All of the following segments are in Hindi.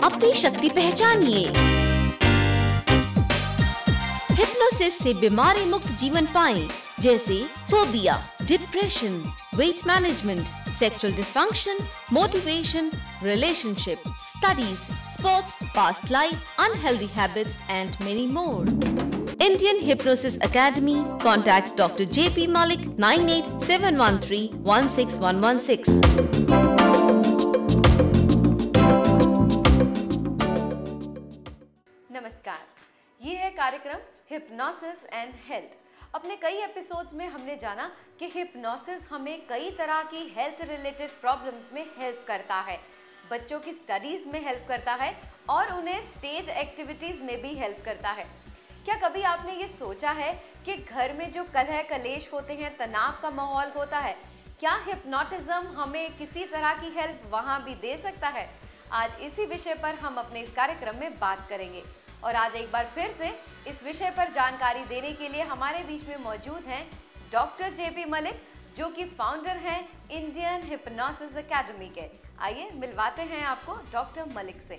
अपनी शक्ति पहचानिए। हिप्नोसिस से बीमारी मुक्त जीवन पाएं, जैसे phobia, depression, weight management, sexual dysfunction, motivation, relationship, studies, sports, past life, unhealthy habits and many more. Indian Hypnosis Academy. Contact Dr. J.P. Malik 9871316116. नमस्कार, ये है कार्यक्रम हिप्नोसिस एंड हेल्थ। अपने कई एपिसोड्स में हमने जाना कि हिप्नोसिस हमें कई तरह की हेल्थ रिलेटेड प्रॉब्लम्स में हेल्प करता है, बच्चों की स्टडीज में हेल्प करता है और उन्हें स्टेज एक्टिविटीज में भी हेल्प करता है। क्या कभी आपने ये सोचा है कि घर में जो कलह कलेश होते हैं, तनाव का माहौल होता है, क्या हिप्नोटिज्म हमें किसी तरह की हेल्प वहाँ भी दे सकता है? आज इसी विषय पर हम अपने इस कार्यक्रम में बात करेंगे और आज एक बार फिर से इस विषय पर जानकारी देने के लिए हमारे बीच में मौजूद हैं डॉक्टर जेपी मलिक, जो कि फाउंडर हैं इंडियन हिप्नोसिस एकेडमी के। आइए मिलवाते हैं आपको डॉक्टर मलिक से।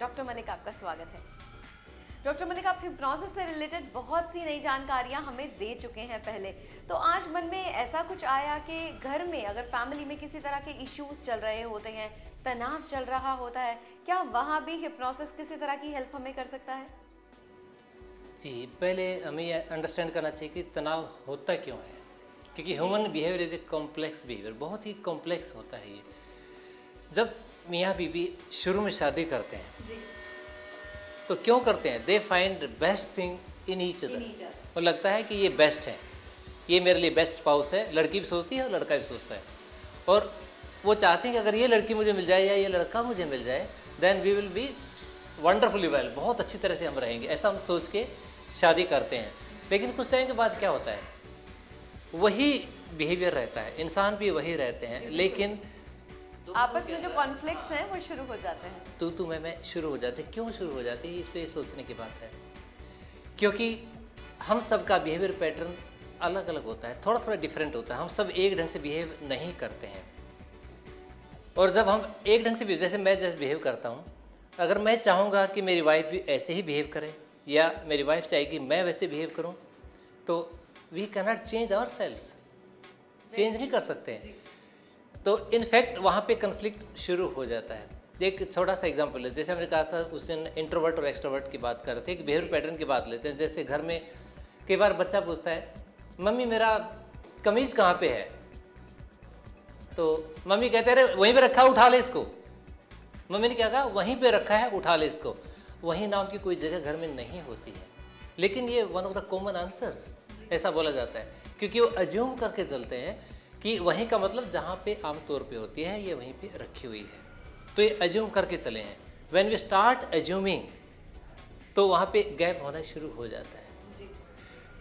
डॉक्टर मलिक, आपका स्वागत है। डॉक्टर मलिक, आप हिप्नोसिस से रिलेटेड बहुत सी नई जानकारियां हमें दे चुके हैं पहले, तो आज मन में ऐसा कुछ आया कि घर में अगर फैमिली में किसी तरह के इश्यूज चल रहे होते हैं, तनाव चल रहा होता है, क्या वहाँ भी हिप्नोसिस किसी तरह की हेल्प हमें कर सकता है? जी, पहले हमें यह अंडरस्टैंड करना चाहिए कि तनाव होता क्यों है, क्योंकि human behaviour is a complex behaviour, बहुत ही कॉम्प्लेक्स होता है ये। जब मियाँ बीवी शुरू में शादी करते हैं जी, तो क्यों करते हैं? They find best thing in each other. और लगता है कि ये बेस्ट है, ये मेरे लिए बेस्ट स्पाउस है। लड़की भी सोचती है और लड़का भी सोचता है, और वो चाहते हैं कि अगर ये लड़की मुझे मिल जाए या ये लड़का मुझे मिल जाए, then we will be wonderfully well, बहुत अच्छी तरह से हम रहेंगे, ऐसा हम सोच के शादी करते हैं। लेकिन कुछ टाइम के बाद क्या होता है, वही बिहेवियर रहता है, इंसान भी वही रहते हैं, लेकिन आपस में जो कॉन्फ्लिक्ट्स हैं वो शुरू हो जाते हैं, तू मैं शुरू हो जाते हैं। क्यों शुरू हो जाती है, इस पर सोचने की बात है। क्योंकि हम सब का बिहेवियर पैटर्न अलग अलग होता है, थोड़ा थोड़ा डिफरेंट होता है। हम सब एक ढंग से बिहेव नहीं करते हैं, और जब हम एक ढंग से, जैसे मैं जैसे बिहेव करता हूँ, अगर मैं चाहूँगा कि मेरी वाइफ भी ऐसे ही बिहेव करे, या मेरी वाइफ चाहेगी मैं वैसे बिहेव करूँ, तो we can not change our selves, change नहीं कर सकते हैं। तो इनफैक्ट वहाँ पे कन्फ्लिक्ट शुरू हो जाता है। एक छोटा सा एग्जांपल है, जैसे हमने कहा था उस दिन इंट्रोवर्ट और एक्सट्रोवर्ट की बात कर रहे थे, कि बिहेवियर पैटर्न की बात लेते हैं। जैसे घर में कई बार बच्चा पूछता है, मम्मी मेरा कमीज़ कहाँ पे है? तो मम्मी कहते रहे वहीं पे रखा है, उठा ले इसको। मम्मी ने क्या कहा? वहीं पे रखा है, उठा ले इसको। वहीं नाम की कोई जगह घर में नहीं होती है, लेकिन ये one of the common answers ऐसा बोला जाता है, क्योंकि वो अज्यूम करके चलते हैं कि वहीं का मतलब जहाँ पे आमतौर पे होती है ये वहीं पे रखी हुई है, तो ये अज्यूम करके चले हैं। व्हेन वी स्टार्ट अज्यूमिंग, तो वहाँ पे गैप होना शुरू हो जाता है जी।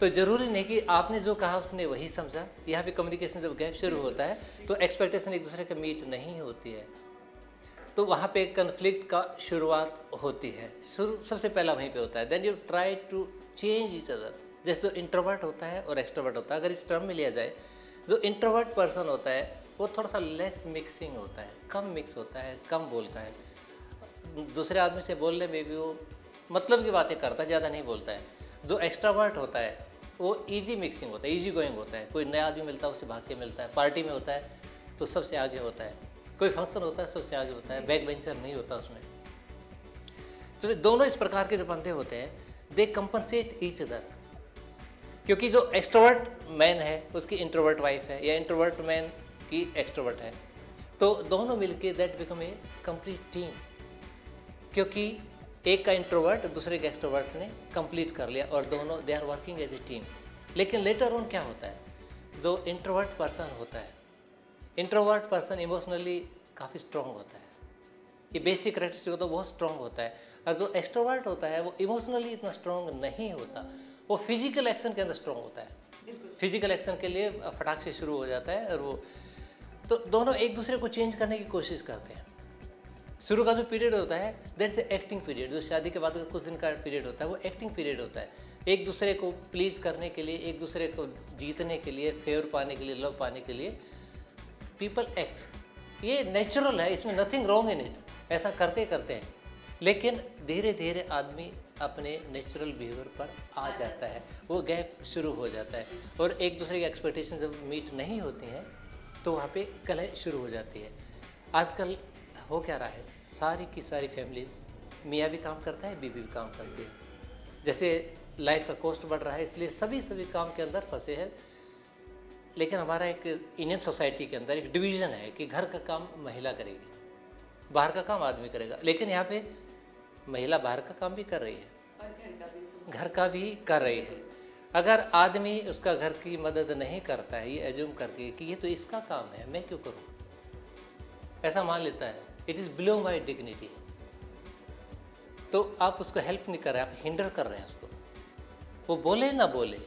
तो ज़रूरी नहीं कि आपने जो कहा उसने वही समझा। यहाँ पे कम्युनिकेशन जब गैप शुरू होता है तो एक्सपेक्टेशन एक दूसरे के मीट नहीं होती है, तो वहाँ पे कन्फ्लिक्ट का शुरुआत होती है। शुरू सबसे पहला वहीं पे होता है। Then you try to change each other. जैसे जो इंट्रोवर्ट होता है और एक्सट्रोवर्ट होता है, अगर इस टर्म में लिया जाए, जो इंट्रोवर्ट पर्सन होता है वो थोड़ा सा लेस मिक्सिंग होता है, कम मिक्स होता है, कम बोलता है, दूसरे आदमी से बोलने में भी वो मतलब की बातें करता है, ज़्यादा नहीं बोलता है। जो एक्सट्रोवर्ट होता है वो इजी मिक्सिंग होता है, इजी गोइंग होता है। कोई नया आदमी मिलता है उससे भाग के मिलता है, पार्टी में होता है तो सबसे आगे होता है, कोई फंक्शन होता है सबसे आगे होता है, बैक बेंचर नहीं होता उसमें। तो दोनों इस प्रकार के जो बंदे होते हैं, दे कंपनसेट ईच अदर। क्योंकि जो एक्सट्रोवर्ट मैन है उसकी इंट्रोवर्ट वाइफ है, या इंट्रोवर्ट मैन की एक्सट्रोवर्ट है, तो दोनों मिलके that become a complete team. क्योंकि एक का इंट्रोवर्ट दूसरे के एक्सट्रोवर्ट ने कंप्लीट कर लिया और दोनों they are working as a team. लेकिन लेटर ऑन क्या होता है, जो इंट्रोवर्ट पर्सन होता है, इंट्रोवर्ट पर्सन इमोशनली काफ़ी स्ट्रॉन्ग होता है, ये बेसिक कैरेक्टरिस्टिक होता है, बहुत स्ट्रॉन्ग होता है। और जो एक्सट्रोवर्ट होता है वो इमोशनली इतना स्ट्रॉन्ग नहीं होता, वो फिजिकल एक्शन के अंदर स्ट्रॉन्ग होता है। फिजिकल एक्शन के लिए फटाक से शुरू हो जाता है, और वो तो दोनों एक दूसरे को चेंज करने की कोशिश करते हैं। शुरू का जो पीरियड होता है दैट्स ए एक्टिंग पीरियड, जो शादी के बाद कुछ दिन का पीरियड होता है वो एक्टिंग पीरियड होता है। एक दूसरे को प्लीज़ करने के लिए, एक दूसरे को जीतने के लिए, फेवर पाने के लिए, लव पाने के लिए पीपल एक्ट। ये नेचुरल है, इसमें नथिंग रॉन्ग इन इट, ऐसा करते करते हैं। लेकिन धीरे धीरे आदमी अपने नेचुरल बिहेवियर पर आ जाता है, वो गैप शुरू हो जाता है और एक दूसरे की एक्सपेक्टेशन जब मीट नहीं होती हैं तो वहाँ पे कलह शुरू हो जाती है। आजकल हो क्या रहा है, सारी की सारी फैमिलीज़, मियाँ भी काम करता है, बीवी भी काम करती है। जैसे लाइफ का कॉस्ट बढ़ रहा है इसलिए सभी काम के अंदर फंसे हैं। लेकिन हमारा एक इंडियन सोसाइटी के अंदर एक डिवीज़न है कि घर का काम महिला करेगी, बाहर का काम आदमी करेगा। लेकिन यहाँ पे महिला बाहर का काम भी कर रही है और घर का भी कर रही है। अगर आदमी उसका घर की मदद नहीं करता है, ये एज्यूम करके कि ये तो इसका काम है, मैं क्यों करूँ, ऐसा मान लेता है, it is below my dignity, तो आप उसको हेल्प नहीं कर रहे, आप हिंडर कर रहे हैं उसको। वो बोले ना बोले,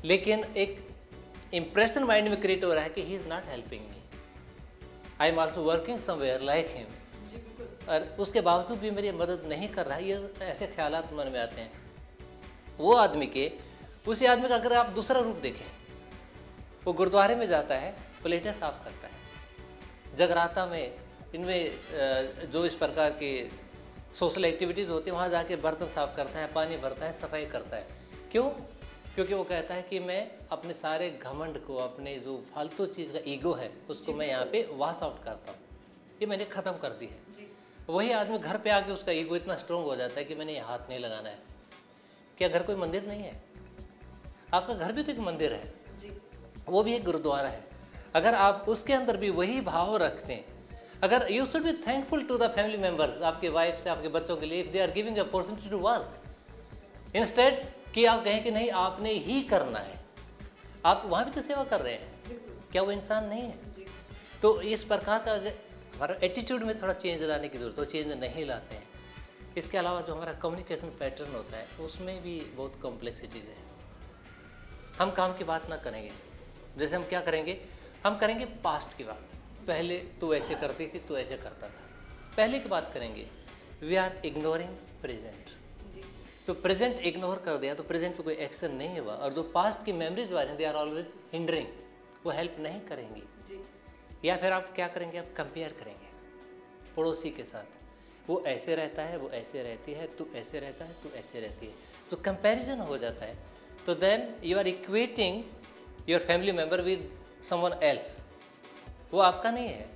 लेकिन एक इम्प्रेशन माइंड में क्रिएट हो रहा है कि he is not helping me, I am also working somewhere like him, और उसके बावजूद भी मेरी मदद नहीं कर रहा है। ये ऐसे ख्यालात मन में आते हैं। वो आदमी के, उसी आदमी का अगर आप दूसरा रूप देखें, वो गुरुद्वारे में जाता है, प्लेटें साफ करता है, जगराता में, इनमें जो इस प्रकार के सोशल एक्टिविटीज़ होती हैं वहाँ जाके बर्तन साफ करता है, पानी भरता है, सफाई करता है। क्यों? क्योंकि वो कहता है कि मैं अपने सारे घमंड को, अपने जो फालतू चीज़ का ईगो है उसको मैं यहाँ पे वॉश आउट करता हूँ, ये मैंने ख़त्म कर दी है। वही आदमी घर पे आके उसका ईगो इतना स्ट्रॉन्ग हो जाता है कि मैंने ये हाथ नहीं लगाना है। क्या घर कोई मंदिर नहीं है? आपका घर भी तो एक मंदिर है जी। वो भी एक गुरुद्वारा है। अगर आप उसके अंदर भी वही भाव रखते हैं, अगर you should be thankful to the family members, आपके वाइफ से, आपके बच्चों के लिए, if they are giving opportunity to work, instead कि आप कहें कि नहीं आपने ही करना है, आप वहाँ भी तो सेवा कर रहे हैं, क्या वो इंसान नहीं है? तो इस प्रकार का हमारा एटीट्यूड में थोड़ा चेंज लाने की ज़रूरत है, चेंज नहीं लाते हैं। इसके अलावा जो हमारा कम्युनिकेशन पैटर्न होता है उसमें भी बहुत कॉम्प्लेक्सिटीज़ है। हम काम की बात ना करेंगे, जैसे हम क्या करेंगे, हम करेंगे पास्ट की बात, पहले तू ऐसे करती थी, तू ऐसे करता था, पहले की बात करेंगे। वी आर इग्नोरिंग प्रेजेंट, तो प्रेजेंट इग्नोर कर दिया तो प्रेजेंट पे कोई एक्शन नहीं हुआ, और जो पास्ट की मेमोरीज वाले हैं दे आर ऑलवेज हिंडरिंग, वो हेल्प नहीं करेंगी जी। या फिर आप क्या करेंगे, आप कंपेयर करेंगे पड़ोसी के साथ, वो ऐसे रहता है, वो ऐसे रहती है, तू ऐसे रहता है, तू ऐसे रहती है, तो कंपैरिजन हो जाता है। तो then you are equating your family member with someone else, वो आपका नहीं है,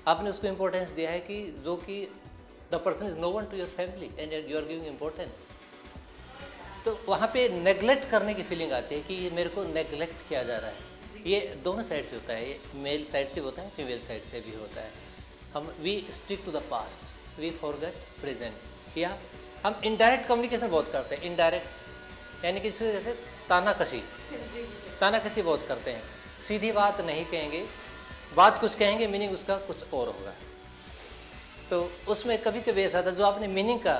आपने उसको इम्पोर्टेंस दिया है कि जो कि the person is no one to your family and you are giving importance. तो वहाँ पे नेग्लेक्ट करने की फीलिंग आती है कि ये मेरे को नेग्लेक्ट किया जा रहा है। ये दोनों साइड से होता है, ये मेल साइड से होता है, फीमेल साइड से भी होता है। हम we stick to the past, we forget present, या हम इनडायरेक्ट कम्युनिकेशन बहुत करते हैं। इनडायरेक्ट यानी कि जैसे तानाकशी बहुत करते हैं, सीधी बात नहीं कहेंगे, बात कुछ कहेंगे, मीनिंग उसका कुछ और होगा। तो उसमें कभी कभी ऐसा था, जो आपने मीनिंग का,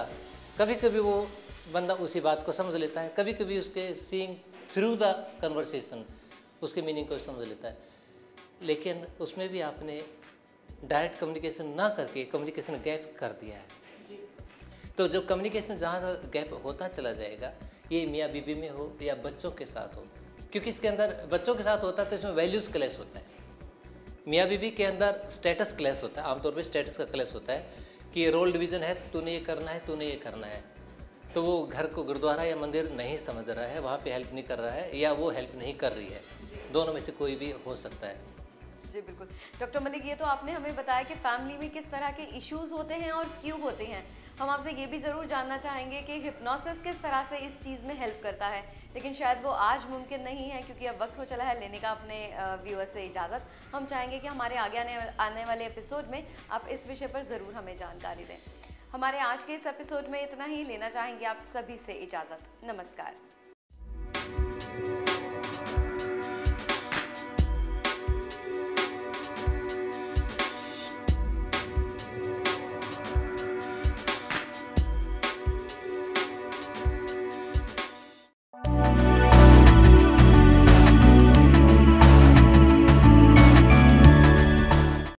कभी कभी वो बंदा उसी बात को समझ लेता है, कभी कभी उसके सीइंग थ्रू द कन्वर्सेशन उसके मीनिंग को समझ लेता है। लेकिन उसमें भी आपने डायरेक्ट कम्युनिकेशन ना करके कम्युनिकेशन गैप कर दिया है जी। तो जो कम्युनिकेशन जहाँ गैप होता चला जाएगा, ये मियाँ बीवी में हो या बच्चों के साथ हो, क्योंकि इसके अंदर बच्चों के साथ होता है तो इसमें वैल्यूज़ क्लैश होता है। मियाँ बीवी के अंदर स्टेटस क्लैश होता है, आमतौर पे स्टेटस का क्लैश होता है कि रोल डिवीज़न है, तूने ये करना है, तूने ये करना है। तो वो घर को गुरुद्वारा या मंदिर नहीं समझ रहा है, वहाँ पे हेल्प नहीं कर रहा है, या वो हेल्प नहीं कर रही है, दोनों में से कोई भी हो सकता है। जी बिल्कुल। डॉक्टर मलिक, ये तो आपने हमें बताया कि फैमिली में किस तरह के इश्यूज होते हैं और क्यों होते हैं। हम आपसे ये भी ज़रूर जानना चाहेंगे कि हिप्नोसिस किस तरह से इस चीज़ में हेल्प करता है, लेकिन शायद वो आज मुमकिन नहीं है क्योंकि अब वक्त हो चला है लेने का अपने व्यूअर्स से इजाज़त। हम चाहेंगे कि हमारे आगे आने वाले एपिसोड में आप इस विषय पर ज़रूर हमें जानकारी दें। हमारे आज के इस एपिसोड में इतना ही, लेना चाहेंगे आप सभी से इजाज़त। नमस्कार।